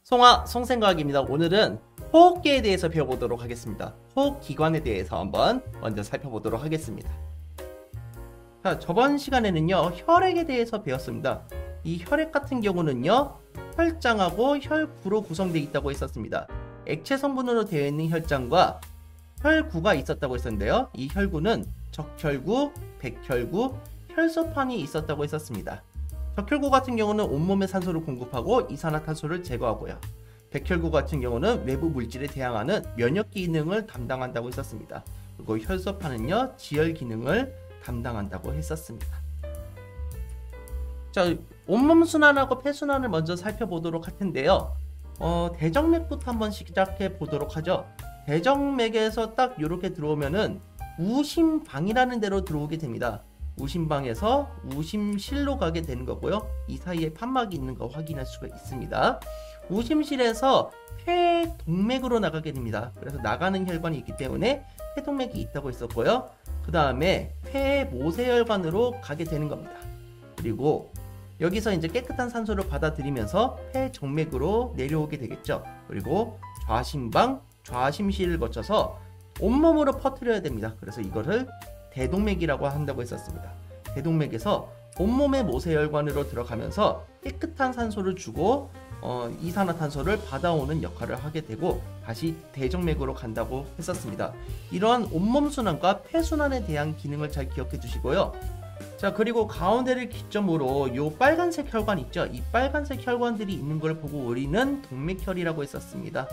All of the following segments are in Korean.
송생과학입니다. 오늘은 호흡기에 대해서 배워보도록 하겠습니다. 호흡기관에 대해서 한번 먼저 살펴보도록 하겠습니다. 자, 저번 시간에는요, 혈액에 대해서 배웠습니다. 이 혈액 같은 경우는요, 혈장하고 혈구로 구성되어 있다고 했었습니다. 액체 성분으로 되어 있는 혈장과 혈구가 있었다고 했었는데요. 이 혈구는 적혈구, 백혈구, 혈소판이 있었다고 했었습니다. 적혈구 같은 경우는 온몸에 산소를 공급하고 이산화탄소를 제거하고요. 백혈구 같은 경우는 외부 물질에 대항하는 면역 기능을 담당한다고 했었습니다. 그리고 혈소판은요, 지혈 기능을 담당한다고 했었습니다. 자, 온몸 순환하고 폐순환을 먼저 살펴보도록 할 텐데요. 대정맥부터 한번 시작해 보도록 하죠. 대정맥에서 딱 이렇게 들어오면은 우심방이라는 데로 들어오게 됩니다. 우심방에서 우심실로 가게 되는 거고요. 이 사이에 판막이 있는 거 확인할 수가 있습니다. 우심실에서 폐동맥으로 나가게 됩니다. 그래서 나가는 혈관이 있기 때문에 폐동맥이 있다고 했었고요. 그 다음에 폐모세혈관으로 가게 되는 겁니다. 그리고 여기서 이제 깨끗한 산소를 받아들이면서 폐정맥으로 내려오게 되겠죠. 그리고 좌심방, 좌심실을 거쳐서 온몸으로 퍼뜨려야 됩니다. 그래서 이거를 대동맥이라고 한다고 했었습니다. 대동맥에서 온몸의 모세혈관으로 들어가면서 깨끗한 산소를 주고 이산화탄소를 받아오는 역할을 하게 되고 다시 대정맥으로 간다고 했었습니다. 이러한 온몸 순환과 폐순환에 대한 기능을 잘 기억해 주시고요. 자, 그리고 가운데를 기점으로 요 빨간색 혈관 있죠? 이 빨간색 혈관들이 있는 걸 보고 우리는 동맥혈이라고 했었습니다.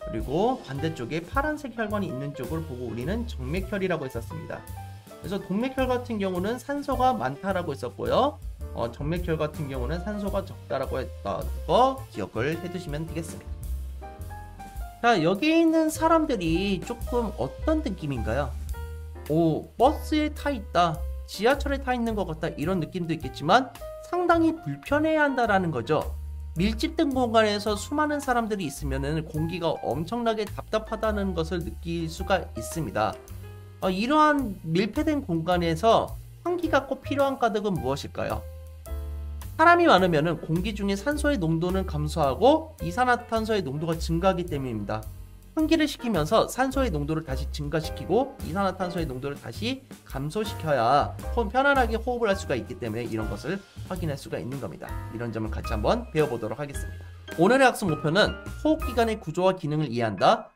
그리고 반대쪽에 파란색 혈관이 있는 쪽을 보고 우리는 정맥혈이라고 했었습니다. 그래서 동맥혈 같은 경우는 산소가 많다라고 했었고요. 정맥혈 같은 경우는 산소가 적다라고 했던 거 기억을 해두시면 되겠습니다. 자, 여기 있는 사람들이 조금 어떤 느낌인가요? 버스에 타 있다, 지하철에 타 있는 것 같다, 이런 느낌도 있겠지만 상당히 불편해야 한다라는 거죠. 밀집된 공간에서 수많은 사람들이 있으면 공기가 엄청나게 답답하다는 것을 느낄 수가 있습니다. 이러한 밀폐된 공간에서 환기가 꼭 필요한 까닭은 무엇일까요? 사람이 많으면 공기 중에 산소의 농도는 감소하고 이산화탄소의 농도가 증가하기 때문입니다. 환기를 시키면서 산소의 농도를 다시 증가시키고 이산화탄소의 농도를 다시 감소시켜야 편안하게 호흡을 할 수가 있기 때문에 이런 것을 확인할 수가 있는 겁니다. 이런 점을 같이 한번 배워보도록 하겠습니다. 오늘의 학습 목표는 호흡기관의 구조와 기능을 이해한다.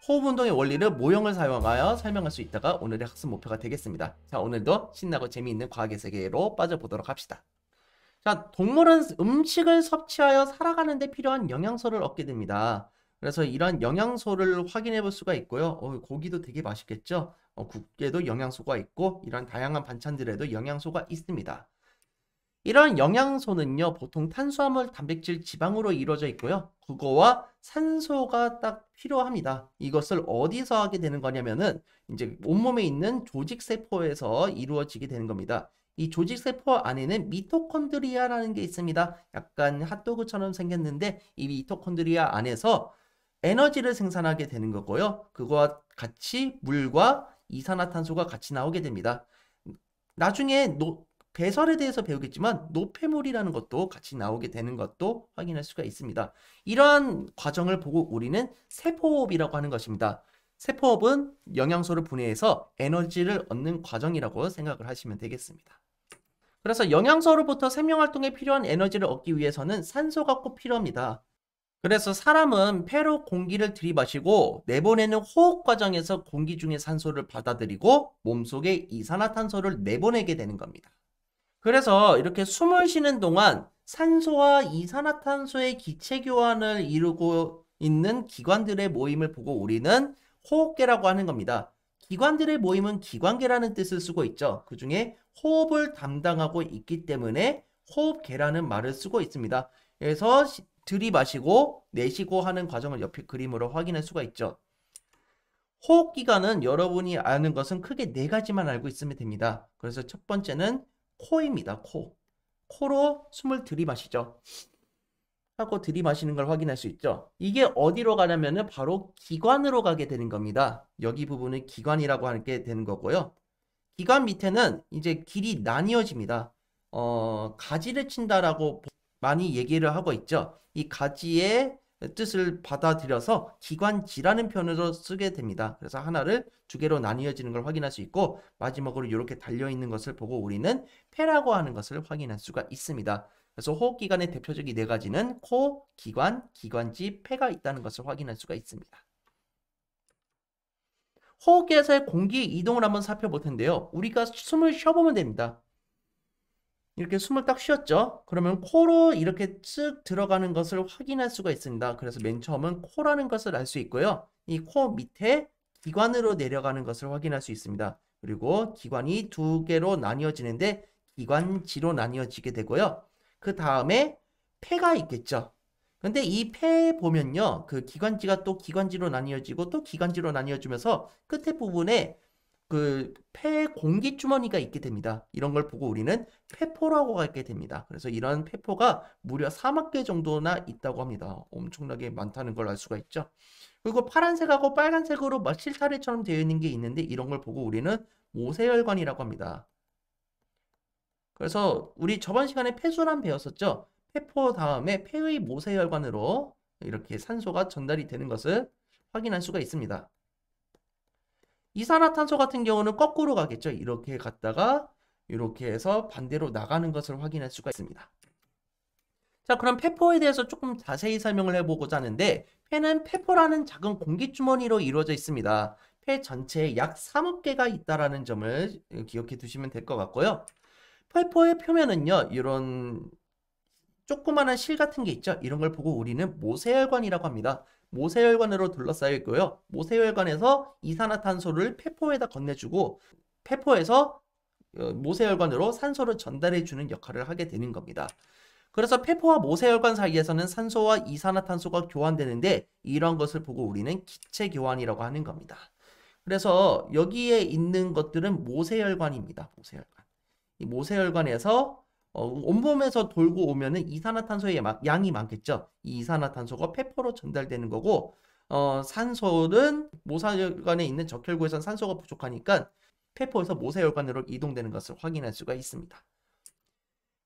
호흡운동의 원리를 모형을 사용하여 설명할 수 있다가 오늘의 학습 목표가 되겠습니다. 자, 오늘도 신나고 재미있는 과학의 세계로 빠져보도록 합시다. 자, 동물은 음식을 섭취하여 살아가는 데 필요한 영양소를 얻게 됩니다. 그래서 이런 영양소를 확인해 볼 수가 있고요. 고기도 되게 맛있겠죠? 국에도 영양소가 있고 이런 다양한 반찬들에도 영양소가 있습니다. 이런 영양소는요, 보통 탄수화물, 단백질, 지방으로 이루어져 있고요. 그거와 산소가 딱 필요합니다. 이것을 어디서 하게 되는 거냐면은 이제 온몸에 있는 조직세포에서 이루어지게 되는 겁니다. 이 조직세포 안에는 미토콘드리아라는 게 있습니다. 약간 핫도그처럼 생겼는데 이 미토콘드리아 안에서 에너지를 생산하게 되는 거고요. 그거와 같이 물과 이산화탄소가 같이 나오게 됩니다. 나중에 배설에 대해서 배우겠지만 노폐물이라는 것도 같이 나오게 되는 것도 확인할 수가 있습니다. 이러한 과정을 보고 우리는 세포호흡이라고 하는 것입니다. 세포호흡은 영양소를 분해해서 에너지를 얻는 과정이라고 생각을 하시면 되겠습니다. 그래서 영양소로부터 생명활동에 필요한 에너지를 얻기 위해서는 산소가 꼭 필요합니다. 그래서 사람은 폐로 공기를 들이마시고 내보내는 호흡 과정에서 공기 중에 산소를 받아들이고 몸속에 이산화탄소를 내보내게 되는 겁니다. 그래서 이렇게 숨을 쉬는 동안 산소와 이산화탄소의 기체 교환을 이루고 있는 기관들의 모임을 보고 우리는 호흡계라고 하는 겁니다. 기관들의 모임은 기관계라는 뜻을 쓰고 있죠. 그 중에 호흡을 담당하고 있기 때문에 호흡계라는 말을 쓰고 있습니다. 그래서 들이마시고 내쉬고 하는 과정을 옆에 그림으로 확인할 수가 있죠. 호흡기관은 여러분이 아는 것은 크게 네 가지만 알고 있으면 됩니다. 그래서 첫 번째는 코입니다. 코로 숨을 들이마시죠. 하고 들이마시는 걸 확인할 수 있죠. 이게 어디로 가냐면은 바로 기관으로 가게 되는 겁니다. 여기 부분을 기관이라고 하게 되는 거고요. 기관 밑에는 이제 길이 나뉘어집니다. 가지를 친다라고 많이 얘기를 하고 있죠. 이 가지의 뜻을 받아들여서 기관지라는 표현으로 쓰게 됩니다. 그래서 하나를 두 개로 나뉘어지는 걸 확인할 수 있고 마지막으로 이렇게 달려있는 것을 보고 우리는 폐라고 하는 것을 확인할 수가 있습니다. 그래서 호흡기관의 대표적인 네 가지는 코, 기관, 기관지, 폐가 있다는 것을 확인할 수가 있습니다. 호흡기에서의 공기 이동을 한번 살펴볼 텐데요. 우리가 숨을 쉬어보면 됩니다. 이렇게 숨을 딱 쉬었죠. 그러면 코로 이렇게 쓱 들어가는 것을 확인할 수가 있습니다. 그래서 맨 처음은 코라는 것을 알 수 있고요. 이 코 밑에 기관으로 내려가는 것을 확인할 수 있습니다. 그리고 기관이 두 개로 나뉘어지는데 기관지로 나뉘어지게 되고요. 그 다음에 폐가 있겠죠. 근데 이 폐에 보면요. 그 기관지가 또 기관지로 나뉘어지고 또 기관지로 나뉘어지면서 끝에 부분에 그 폐 공기 주머니가 있게 됩니다. 이런 걸 보고 우리는 폐포라고 하게 됩니다. 그래서 이런 폐포가 무려 4만 개 정도나 있다고 합니다. 엄청나게 많다는 걸 알 수가 있죠. 그리고 파란색하고 빨간색으로 막 실타래처럼 되어 있는 게 있는데 이런 걸 보고 우리는 모세혈관이라고 합니다. 그래서 우리 저번 시간에 폐순환 배웠었죠. 폐포 다음에 폐의 모세혈관으로 이렇게 산소가 전달이 되는 것을 확인할 수가 있습니다. 이산화탄소 같은 경우는 거꾸로 가겠죠. 이렇게 갔다가 이렇게 해서 반대로 나가는 것을 확인할 수가 있습니다. 자, 그럼 폐포에 대해서 조금 자세히 설명을 해보고자 하는데 폐는 폐포라는 작은 공기주머니로 이루어져 있습니다. 폐 전체에 약 3억 개가 있다는 점을 기억해 두시면 될 것 같고요. 폐포의 표면은요. 이런 조그마한 실 같은 게 있죠. 이런 걸 보고 우리는 모세혈관이라고 합니다. 모세혈관으로 둘러싸여 있고요. 모세혈관에서 이산화탄소를 폐포에다 건네주고 폐포에서 모세혈관으로 산소를 전달해주는 역할을 하게 되는 겁니다. 그래서 폐포와 모세혈관 사이에서는 산소와 이산화탄소가 교환되는데 이런 것을 보고 우리는 기체 교환이라고 하는 겁니다. 그래서 여기에 있는 것들은 모세혈관입니다. 모세혈관. 이 모세혈관에서 온몸에서 돌고 오면은 이산화탄소의 양이 많겠죠. 이 이산화탄소가 폐포로 전달되는 거고 산소는 모세혈관에 있는 적혈구에선 산소가 부족하니까 폐포에서 모세혈관으로 이동되는 것을 확인할 수가 있습니다.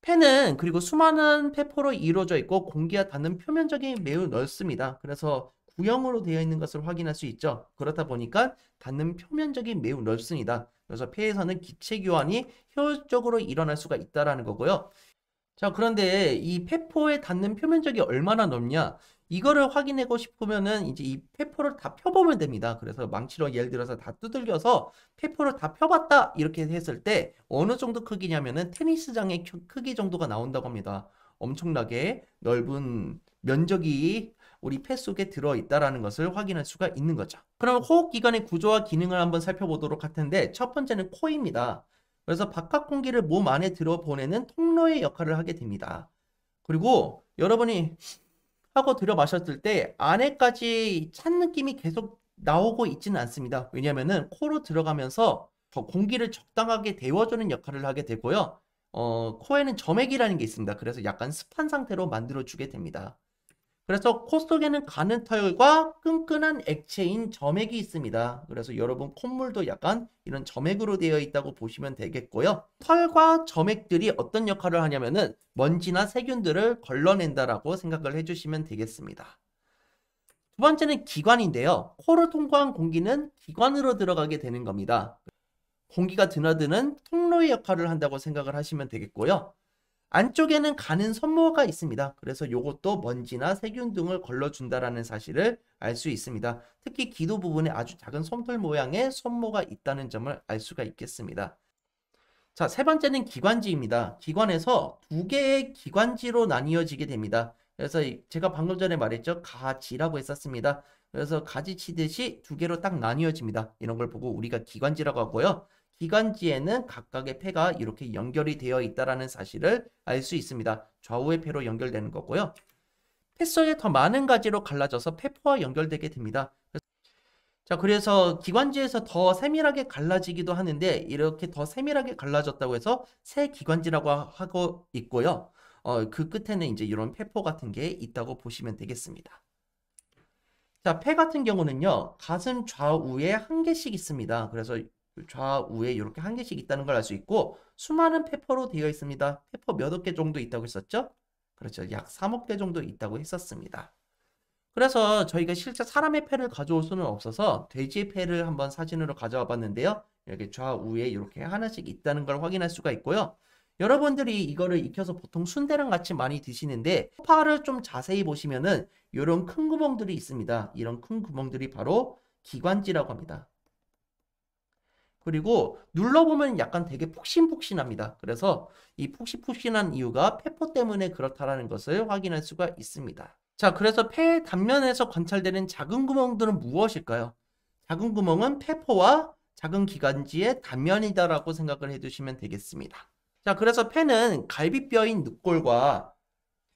폐는 그리고 수많은 폐포로 이루어져 있고 공기와 닿는 표면적이 매우 넓습니다. 그래서 구형으로 되어 있는 것을 확인할 수 있죠. 그렇다 보니까 닿는 표면적이 매우 넓습니다. 그래서 폐에서는 기체 교환이 효율적으로 일어날 수가 있다라는 거고요. 자, 그런데 이 폐포에 닿는 표면적이 얼마나 넓냐? 이거를 확인하고 싶으면은 이제 이 폐포를 다 펴보면 됩니다. 그래서 망치로 예를 들어서 다 두들겨서 폐포를 다 펴봤다 이렇게 했을 때 어느 정도 크기냐면은 테니스장의 크기 정도가 나온다고 합니다. 엄청나게 넓은 면적이 우리 폐 속에 들어있다라는 것을 확인할 수가 있는 거죠. 그럼 호흡기관의 구조와 기능을 한번 살펴보도록 할 텐데 첫 번째는 코입니다. 그래서 바깥 공기를 몸 안에 들어보내는 통로의 역할을 하게 됩니다. 그리고 여러분이 하고 들여 마셨을 때 안에까지 찬 느낌이 계속 나오고 있지는 않습니다. 왜냐하면은 코로 들어가면서 공기를 적당하게 데워주는 역할을 하게 되고요. 코에는 점액이라는 게 있습니다. 그래서 약간 습한 상태로 만들어주게 됩니다. 그래서 코 속에는 가는 털과 끈끈한 액체인 점액이 있습니다. 그래서 여러분 콧물도 약간 이런 점액으로 되어 있다고 보시면 되겠고요. 털과 점액들이 어떤 역할을 하냐면은 먼지나 세균들을 걸러낸다라고 생각을 해주시면 되겠습니다. 두 번째는 기관인데요. 코로 통과한 공기는 기관으로 들어가게 되는 겁니다. 공기가 드나드는 통로의 역할을 한다고 생각을 하시면 되겠고요. 안쪽에는 가는 섬모가 있습니다. 그래서 이것도 먼지나 세균 등을 걸러준다라는 사실을 알 수 있습니다. 특히 기도 부분에 아주 작은 솜털 모양의 섬모가 있다는 점을 알 수가 있겠습니다. 자, 세 번째는 기관지입니다. 기관에서 두 개의 기관지로 나뉘어지게 됩니다. 그래서 제가 방금 전에 말했죠. 가지라고 했었습니다. 그래서 가지 치듯이 두 개로 딱 나뉘어집니다. 이런 걸 보고 우리가 기관지라고 하고요. 기관지에는 각각의 폐가 이렇게 연결이 되어 있다는 사실을 알 수 있습니다. 좌우의 폐로 연결되는 거고요. 폐 속에 더 많은 가지로 갈라져서 폐포와 연결되게 됩니다. 자, 그래서 기관지에서 더 세밀하게 갈라지기도 하는데 이렇게 더 세밀하게 갈라졌다고 해서 새 기관지라고 하고 있고요. 그 끝에는 이제 이런 폐포 같은 게 있다고 보시면 되겠습니다. 자, 폐 같은 경우는요. 가슴 좌우에 한 개씩 있습니다. 그래서 좌우에 이렇게 한 개씩 있다는 걸 알 수 있고 수많은 폐포로 되어 있습니다. 폐포 몇억 개 정도 있다고 했었죠? 그렇죠. 약 3억 대 정도 있다고 했었습니다. 그래서 저희가 실제 사람의 폐를 가져올 수는 없어서 돼지의 폐를 한번 사진으로 가져와 봤는데요. 이렇게 좌우에 이렇게 하나씩 있다는 걸 확인할 수가 있고요. 여러분들이 이거를 익혀서 보통 순대랑 같이 많이 드시는데 파를 좀 자세히 보시면은 이런 큰 구멍들이 있습니다. 이런 큰 구멍들이 바로 기관지라고 합니다. 그리고 눌러보면 약간 되게 푹신푹신합니다. 그래서 이 푹신푹신한 이유가 폐포 때문에 그렇다라는 것을 확인할 수가 있습니다. 자, 그래서 폐 단면에서 관찰되는 작은 구멍들은 무엇일까요? 작은 구멍은 폐포와 작은 기관지의 단면이다라고 생각을 해두시면 되겠습니다. 자, 그래서 폐는 갈비뼈인 늑골과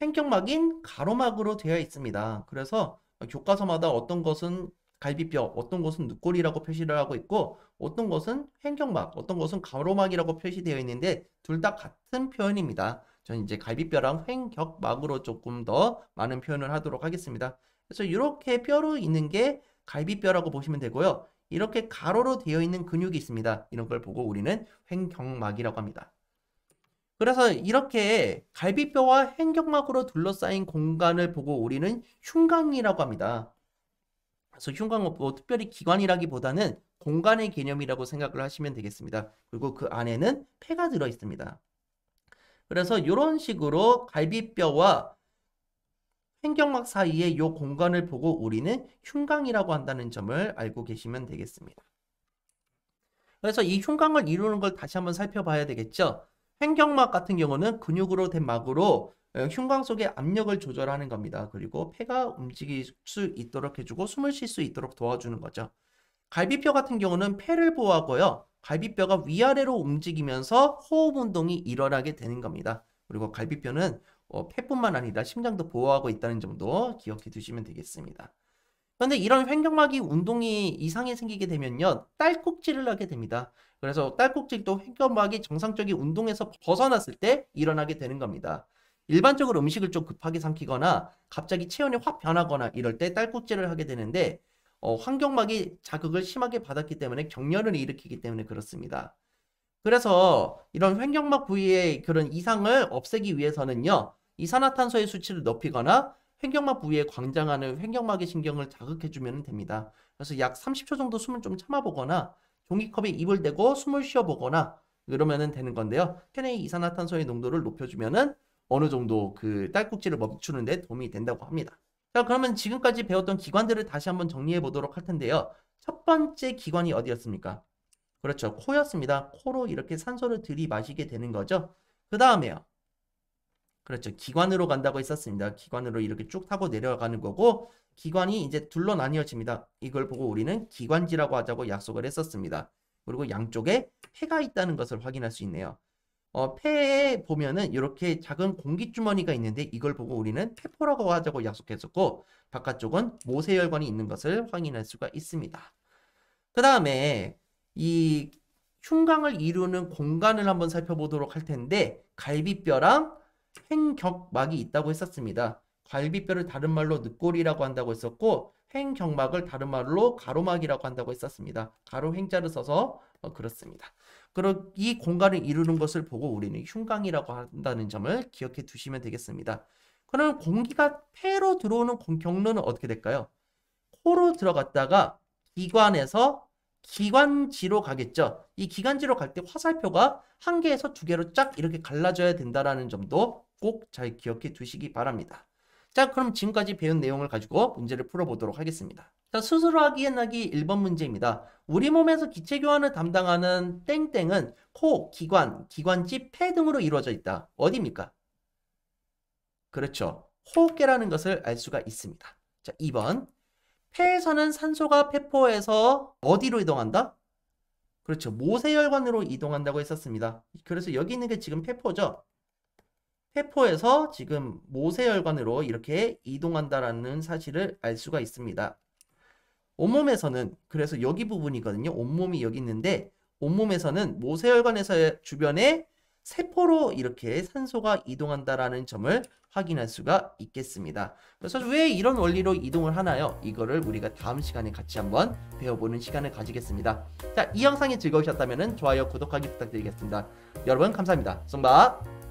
횡격막인 가로막으로 되어 있습니다. 그래서 교과서마다 어떤 것은 갈비뼈, 어떤 것은 늑골이라고 표시를 하고 있고 어떤 것은 횡격막, 어떤 것은 가로막이라고 표시되어 있는데 둘 다 같은 표현입니다. 저는 이제 갈비뼈랑 횡격막으로 조금 더 많은 표현을 하도록 하겠습니다. 그래서 이렇게 뼈로 있는 게 갈비뼈라고 보시면 되고요. 이렇게 가로로 되어 있는 근육이 있습니다. 이런 걸 보고 우리는 횡격막이라고 합니다. 그래서 이렇게 갈비뼈와 횡격막으로 둘러싸인 공간을 보고 우리는 흉곽이라고 합니다. 그래서 흉곽은 뭐 특별히 기관이라기보다는 공간의 개념이라고 생각을 하시면 되겠습니다. 그리고 그 안에는 폐가 들어 있습니다. 그래서 이런 식으로 갈비뼈와 횡격막 사이의 이 공간을 보고 우리는 흉곽이라고 한다는 점을 알고 계시면 되겠습니다. 그래서 이 흉곽을 이루는 걸 다시 한번 살펴봐야 되겠죠. 횡격막 같은 경우는 근육으로 된 막으로 흉곽 속의 압력을 조절하는 겁니다. 그리고 폐가 움직일 수 있도록 해주고 숨을 쉴 수 있도록 도와주는 거죠. 갈비뼈 같은 경우는 폐를 보호하고요. 갈비뼈가 위아래로 움직이면서 호흡 운동이 일어나게 되는 겁니다. 그리고 갈비뼈는 폐뿐만 아니라 심장도 보호하고 있다는 점도 기억해 두시면 되겠습니다. 그런데 이런 횡격막이 운동이 이상이 생기게 되면요. 딸꾹질을 하게 됩니다. 그래서 딸꾹질도 횡격막이 정상적인 운동에서 벗어났을 때 일어나게 되는 겁니다. 일반적으로 음식을 좀 급하게 삼키거나 갑자기 체온이 확 변하거나 이럴 때 딸꾹질을 하게 되는데 환경막이 자극을 심하게 받았기 때문에 경련을 일으키기 때문에 그렇습니다. 그래서 이런 횡격막 부위의 그런 이상을 없애기 위해서는요. 이산화탄소의 수치를 높이거나 횡격막 부위에 광장하는 횡격막의 신경을 자극해주면 됩니다. 그래서 약 30초 정도 숨을 좀 참아보거나 종이컵에 입을 대고 숨을 쉬어보거나 이러면 되는 건데요. 혈액 이산화탄소의 농도를 높여주면은 어느 정도 그 딸꾹질을 멈추는 데 도움이 된다고 합니다. 자, 그러면 지금까지 배웠던 기관들을 다시 한번 정리해 보도록 할 텐데요. 첫 번째 기관이 어디였습니까? 그렇죠. 코였습니다. 코로 이렇게 산소를 들이마시게 되는 거죠. 그 다음에요. 그렇죠. 기관으로 간다고 했었습니다. 기관으로 이렇게 쭉 타고 내려가는 거고 기관이 이제 둘로 나뉘어집니다. 이걸 보고 우리는 기관지라고 하자고 약속을 했었습니다. 그리고 양쪽에 폐가 있다는 것을 확인할 수 있네요. 폐에 보면은 이렇게 작은 공기주머니가 있는데 이걸 보고 우리는 폐포라고 하자고 약속했었고 바깥쪽은 모세혈관이 있는 것을 확인할 수가 있습니다. 그 다음에 이 흉곽을 이루는 공간을 한번 살펴보도록 할 텐데 갈비뼈랑 횡격막이 있다고 했었습니다. 갈비뼈를 다른 말로 늑골이라고 한다고 했었고 횡격막을 다른 말로 가로막이라고 한다고 했었습니다. 가로 횡자를 써서 그렇습니다. 그리고 이 공간을 이루는 것을 보고 우리는 흉곽이라고 한다는 점을 기억해 두시면 되겠습니다. 그럼 공기가 폐로 들어오는 경로는 어떻게 될까요? 코로 들어갔다가 기관에서 기관지로 가겠죠. 이 기관지로 갈 때 화살표가 한 개에서 두 개로 쫙 이렇게 갈라져야 된다는 점도 꼭 잘 기억해 두시기 바랍니다. 자, 그럼 지금까지 배운 내용을 가지고 문제를 풀어보도록 하겠습니다. 자, 스스로하기에 나기 1번 문제입니다. 우리 몸에서 기체 교환을 담당하는 땡땡은 코, 기관, 기관지, 폐 등으로 이루어져 있다. 어디입니까? 그렇죠. 호흡계라는 것을 알 수가 있습니다. 자, 2번. 폐에서는 산소가 폐포에서 어디로 이동한다? 그렇죠. 모세혈관으로 이동한다고 했었습니다. 그래서 여기 있는 게 지금 폐포죠. 폐포에서 지금 모세혈관으로 이렇게 이동한다라는 사실을 알 수가 있습니다. 온몸에서는 그래서 여기 부분이거든요. 온몸이 여기 있는데 온몸에서는 모세혈관에서 주변에 세포로 이렇게 산소가 이동한다라는 점을 확인할 수가 있겠습니다. 그래서 왜 이런 원리로 이동을 하나요? 이거를 우리가 다음 시간에 같이 한번 배워보는 시간을 가지겠습니다. 자, 이 영상이 즐거우셨다면 좋아요, 구독하기 부탁드리겠습니다. 여러분 감사합니다. 송바.